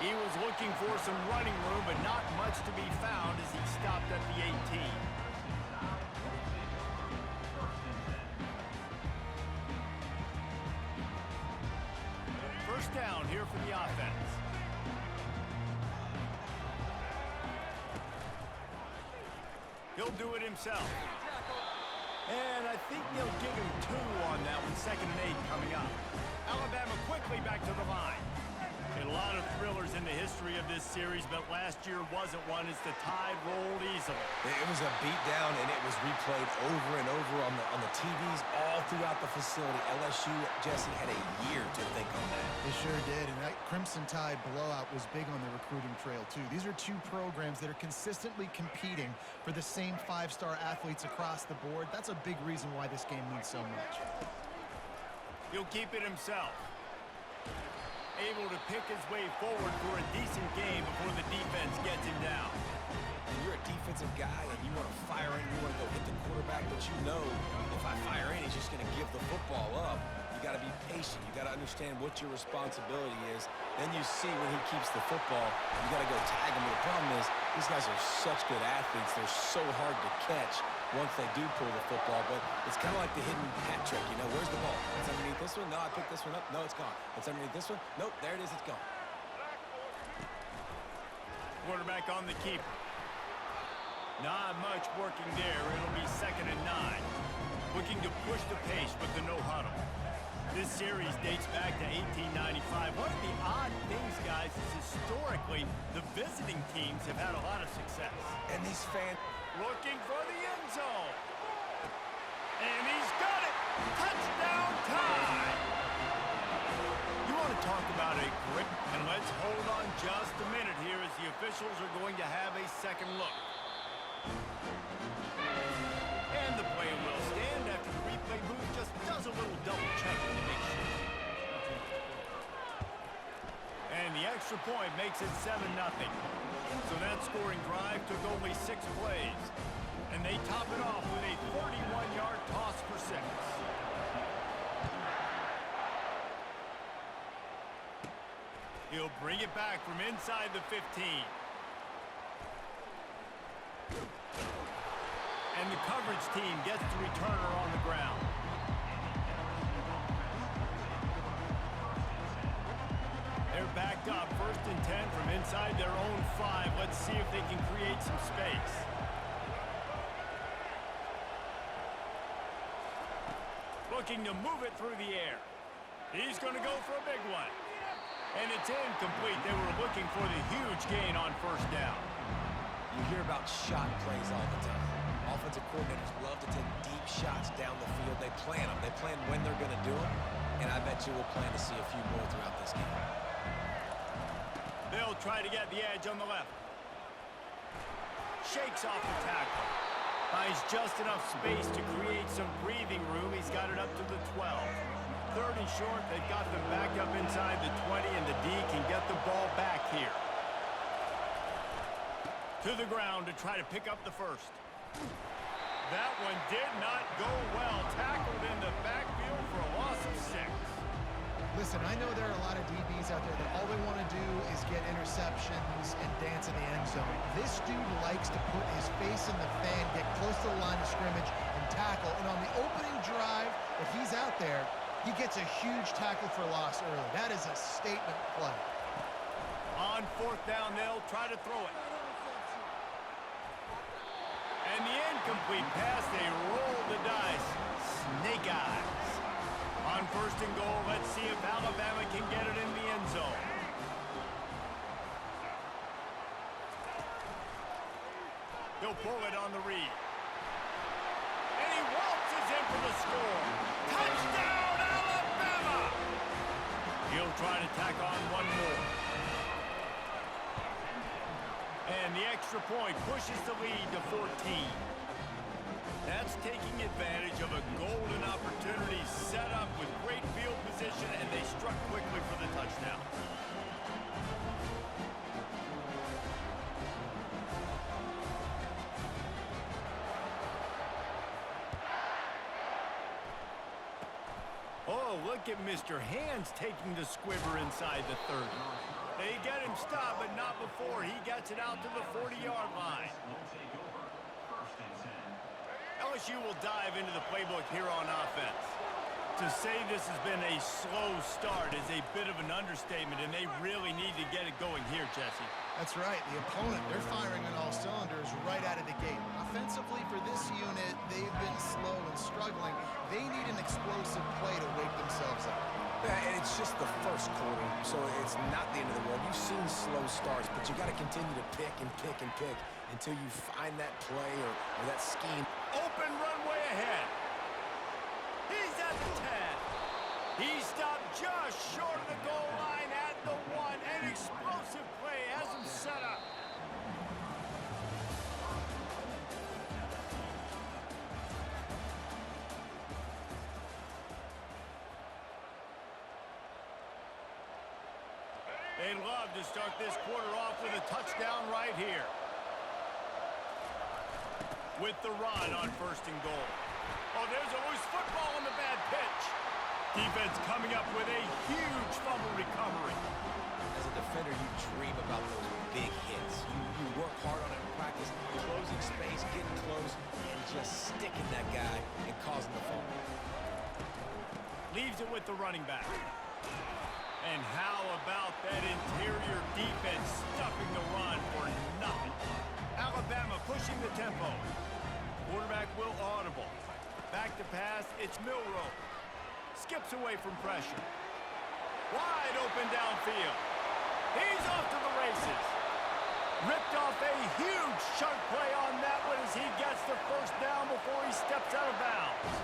He was looking for some running room, but not much to be found as he stopped at the 18. First down here for the offense. He'll do it himself. And I think they'll give him 2 on that one, 2nd and 8 coming up. Alabama quickly back to the line. A lot of thrillers in the history of this series, but last year wasn't one as the tide rolled easily. It was a beatdown, and it was replayed over and over on the TVs all throughout the facility. LSU, Jesse, had a year to think on that. They sure did, and that Crimson Tide blowout was big on the recruiting trail, too. These are 2 programs that are consistently competing for the same 5-star athletes across the board. That's a big reason why this game means so much. He'll keep it himself. Able to pick his way forward for a decent game before the defense gets him down. And you're a defensive guy, and you want to fire in, you want to go hit the quarterback, but you know if I fire in, he's just going to give the football up. You got to be patient. You got to understand what your responsibility is. Then you see when he keeps the football, you got to go tag him. But the problem is these guys are such good athletes. They're so hard to catch once they do pull the football, but it's kind of like the hidden hat trick. You know, where's the ball? It's underneath this one. No, I picked this one up. No, it's gone. It's underneath this one. Nope, there it is. It's gone. Quarterback on the keeper. Not much working there. It'll be 2nd and 9. Looking to push the pace with the no huddle. This series dates back to 1895. One of the odd things, guys, is historically the visiting teams have had a lot of success. And these fans looking for the end zone. And he's got it. Touchdown time. You want to talk about a grip? And let's hold on just a minute here as the officials are going to have a second look. And the play will stand after the replay booth just does a little double checking to make sure. And the extra point makes it 7-0. So that scoring drive took only 6 plays. And they top it off with a 31-yard toss for 6. He'll bring it back from inside the 15. And the coverage team gets the returner on the ground. They're backed up, 1st and 10 from inside their own 5. Let's see if they can create some space. Looking to move it through the air. He's going to go for a big one. And it's incomplete. They were looking for the huge gain on 1st down. You hear about shot plays all the time. Offensive coordinators love to take deep shots down the field. They plan them. They plan when they're going to do them. And I bet you we'll plan to see a few more throughout this game. They'll try to get the edge on the left. Shakes off the tackle. Buys just enough space to create some breathing room. He's got it up to the 12. 3rd and short. They've got them back up inside the 20, and the D can get the ball back here. To the ground to try to pick up the 1st. That one did not go well. Tackled in the backfield for a loss of 6. Listen, I know there are a lot of DBs out there that all they want to do is get interceptions and dance in the end zone. This dude likes to put his face in the fan, get close to the line of scrimmage, and tackle. And on the opening drive, if he's out there, he gets a huge tackle for loss early. That is a statement play. On 4th down, they'll try to throw it. And the incomplete pass, they roll the dice. Snake eyes. On 1st and goal, let's see if Alabama can get it in the end zone. He'll pull it on the read. And he waltzes in for the score. Touchdown, Alabama! He'll try to tack on one more. And the extra point pushes the lead to 14. That's taking advantage of a golden opportunity set up with great field position, and they struck quickly for the touchdown. Oh, look at Mr. Hands taking the squibber inside the 30. They get him stopped, but not before he gets it out to the 40-yard line. LSU will dive into the playbook here on offense. To say this has been a slow start is a bit of an understatement, and they really need to get it going here, Jesse. That's right. The opponent, they're firing on all cylinders right out of the gate. Offensively for this unit, they've been slow and struggling. They need an explosive play to wake themselves up. Yeah, and it's just the first quarter, so it's not the end of the world. You've seen slow starts, but you got to continue to pick and pick and pick until you find that play or that scheme. Open runway ahead. He's at the 10. He stopped just short of the goal line at the 1. An explosive play has him set up. They'd love to start this quarter off with a touchdown right here. With the run on 1st and goal. Oh, there's a loose football on the bad pitch. Defense coming up with a huge fumble recovery. As a defender, you dream about those big hits. You work hard on it in practice, closing space, getting close, and just sticking that guy and causing the fumble. Leaves it with the running back. And how about that interior defense stuffing the run for nothing? Alabama pushing the tempo. Quarterback will audible. Back to pass, it's Milroe. Skips away from pressure. Wide open downfield. He's off to the races. Ripped off a huge chunk play on that one as he gets the 1st down before he steps out of bounds.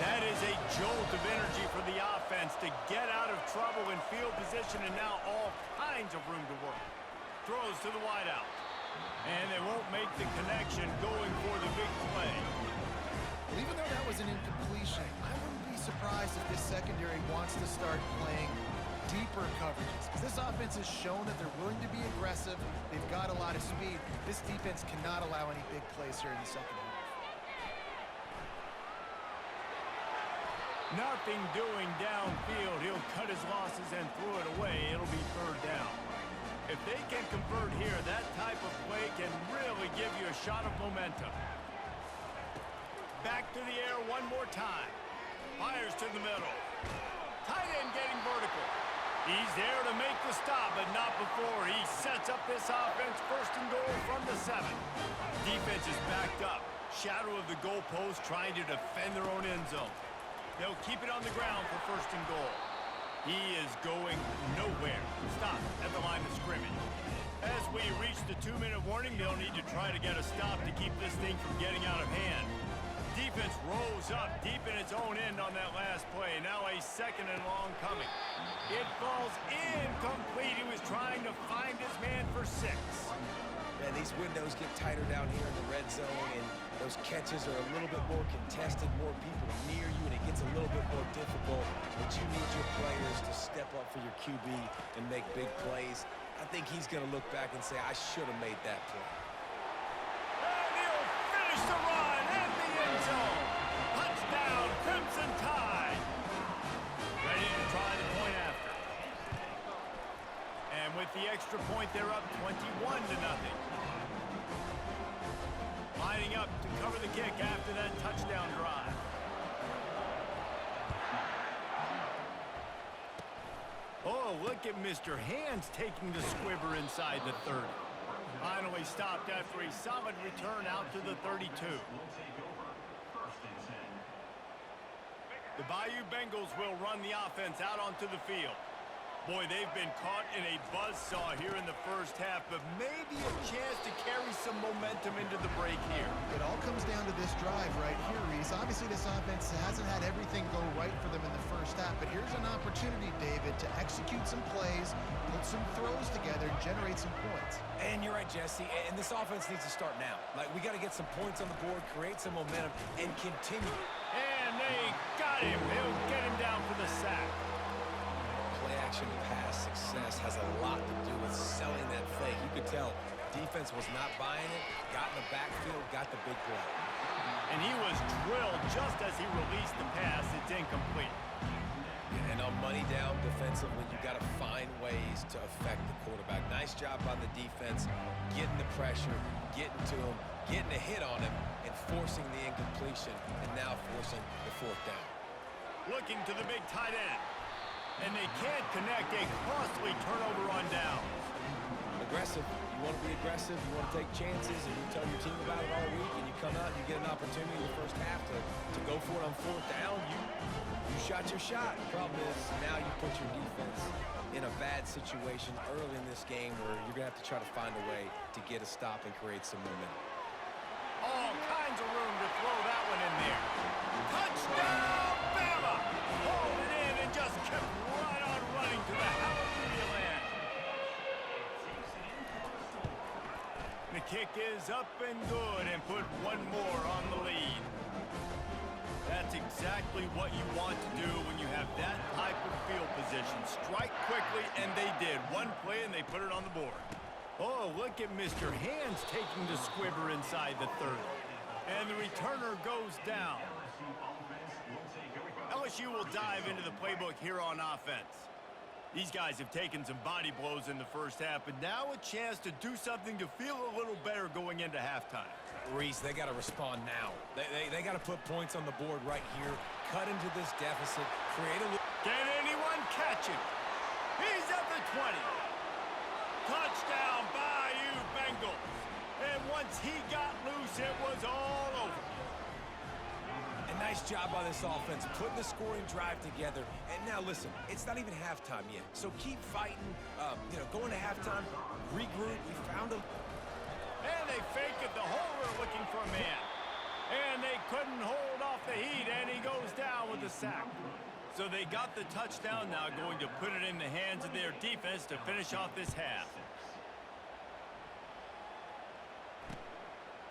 That is a jolt of energy for the offense to get out of trouble in field position, and now all kinds of room to work. Throws to the wideout. And they won't make the connection going for the big play. Well, even though that was an incompletion, I wouldn't be surprised if this secondary wants to start playing deeper coverages, because this offense has shown that they're willing to be aggressive. They've got a lot of speed. This defense cannot allow any big plays here in the second half. Nothing doing downfield. He'll cut his losses and throw it away. It'll be 3rd down. If they can convert here, that type of play can really give you a shot of momentum. Back to the air one more time. Fires to the middle. Tight end getting vertical. He's there to make the stop, but not before he sets up this offense 1st and goal from the 7. Defense is backed up. Shadow of the goalpost trying to defend their own end zone. They'll keep it on the ground for 1st and goal. He is going nowhere. Stop at the line of scrimmage. As we reach the 2-minute warning, they'll need to try to get a stop to keep this thing from getting out of hand. Defense rolls up deep in its own end on that last play. Now a 2nd and long coming. It falls incomplete. He was trying to find his man for 6. Man, these windows get tighter down here in the red zone, and those catches are a little bit more contested, more people near you, and it gets a little bit more difficult. But you need your players to step up for your QB and make big plays. I think he's going to look back and say, I should have made that play. And he'll finish the run in the end zone. Touchdown, Crimson Tide. Ready to try the point after. And with the extra point, they're up 21-0. Lining up to cover the kick after that touchdown drive. Oh, look at Mr. Hands taking the squibber inside the 30. Finally stopped after a solid return out to the 32. The Bayou Bengals will run the offense out onto the field. Boy, they've been caught in a buzzsaw here in the 1st half, but maybe a chance to carry some momentum into the break here. It all comes down to this drive right here, Reese. Obviously, this offense hasn't had everything go right for them in the 1st half, but here's an opportunity, David, to execute some plays, put some throws together, and generate some points. And you're right, Jesse, and this offense needs to start now. Like, we got to get some points on the board, create some momentum, and continue. And they got him. He'll get him down for the sack. Play-action pass success has a lot to do with selling that fake. You could tell defense was not buying it, got in the backfield, got the big play. And he was drilled just as he released the pass. It's incomplete. And on money down defensively, you got to find ways to affect the quarterback. Nice job by the defense, getting the pressure, getting to him, getting a hit on him, and forcing the incompletion, and now forcing the fourth down. Looking to the big tight end. And they can't connect a costly turnover on downs. Aggressive. You want to be aggressive, you want to take chances, and you tell your team about it all week, and you come out and you get an opportunity in the first half to go for it on fourth down. You shot your shot. The problem is now you put your defense in a bad situation early in this game where you're going to have to try to find a way to get a stop and create some momentum. All kinds of room to throw that one in there. Touchdown, Bama! Hauled it in and just kept right on running to the hallelujah land. The kick is up and good and put one more on the lead. That's exactly what you want to do when you have that type of field position. Strike quickly, and they did. One play, and they put it on the board. Oh, look at Mr. Hands taking the squibber inside the 30. And the returner goes down. LSU will dive into the playbook here on offense. These guys have taken some body blows in the first half, but now a chance to do something to feel a little better going into halftime. Reese, they got to respond now. They got to put points on the board right here, cut into this deficit, create a... Can anyone catch him? He's at the 20. Touchdown, Bayou Bengals. And once he got loose, it was all over. A nice job by this offense, putting the scoring drive together. And now, listen, it's not even halftime yet. So keep fighting, going to halftime, regroup. We found a... And they fake it, the holder looking for a man. And they couldn't hold off the heat, and he goes down with a sack. So they got the touchdown, now going to put it in the hands of their defense to finish off this half.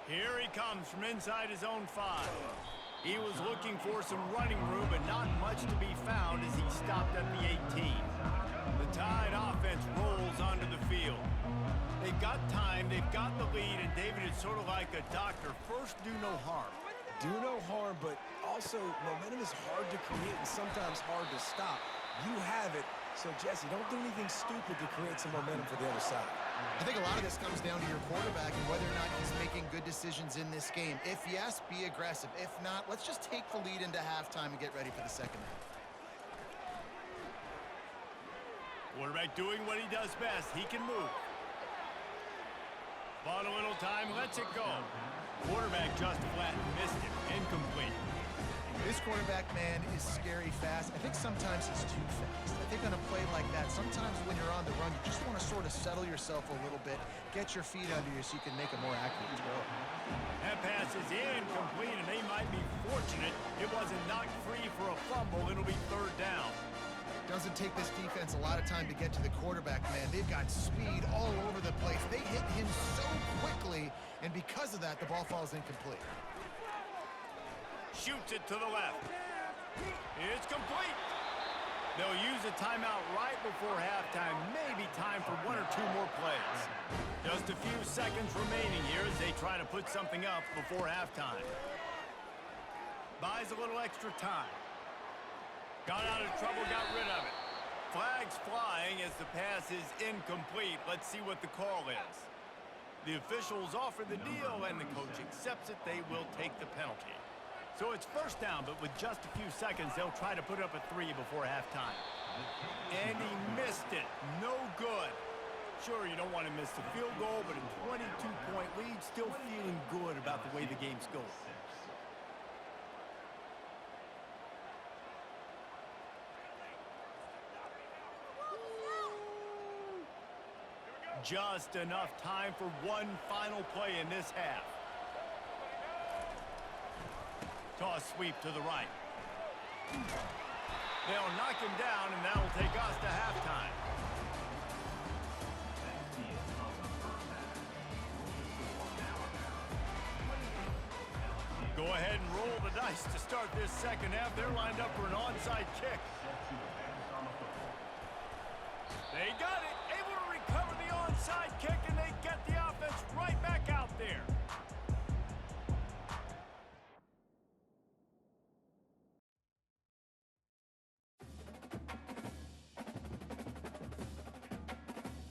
Here he comes from inside his own 5. He was looking for some running room, but not much to be found as he stopped at the 18. The Tide offense rolls onto the field. They've got time, they've got the lead, and David is sort of like a doctor. First, do no harm. Do no harm, but also momentum is hard to create and sometimes hard to stop. You have it, so Jesse, don't do anything stupid to create some momentum for the other side. I think a lot of this comes down to your quarterback and whether or not he's making good decisions in this game. If yes, be aggressive. If not, let's just take the lead into halftime and get ready for the second half. Quarterback doing what he does best. He can move. Bought a little time, lets it go. Quarterback just flat, missed it, incomplete. This quarterback, man, is scary fast. I think sometimes he's too fast. I think on a play like that, sometimes when you're on the run, you just want to sort of settle yourself a little bit, get your feet under you so you can make a more accurate throw. That pass is incomplete, and they might be fortunate it wasn't knocked free for a fumble. It'll be third down. Doesn't take this defense a lot of time to get to the quarterback, man. They've got speed all over the place. They hit him so quickly, and because of that, the ball falls incomplete. Shoots it to the left. It's complete. They'll use a timeout right before halftime. Maybe time for 1 or 2 more plays. Just a few seconds remaining here as they try to put something up before halftime. Buys a little extra time. Got out of trouble, got rid of it. Flags flying as the pass is incomplete. Let's see what the call is. The officials offer the deal, and the coach accepts it. They will take the penalty. So it's first down, but with just a few seconds, they'll try to put up a 3 before halftime. And he missed it. No good. Sure, you don't want to miss the field goal, but a 22-point lead, still feeling good about the way the game's going. Just enough time for one final play in this half. Toss sweep to the right. They'll knock him down, and that'll take us to halftime. Go ahead and roll the dice to start this second half. They're lined up for an onside kick.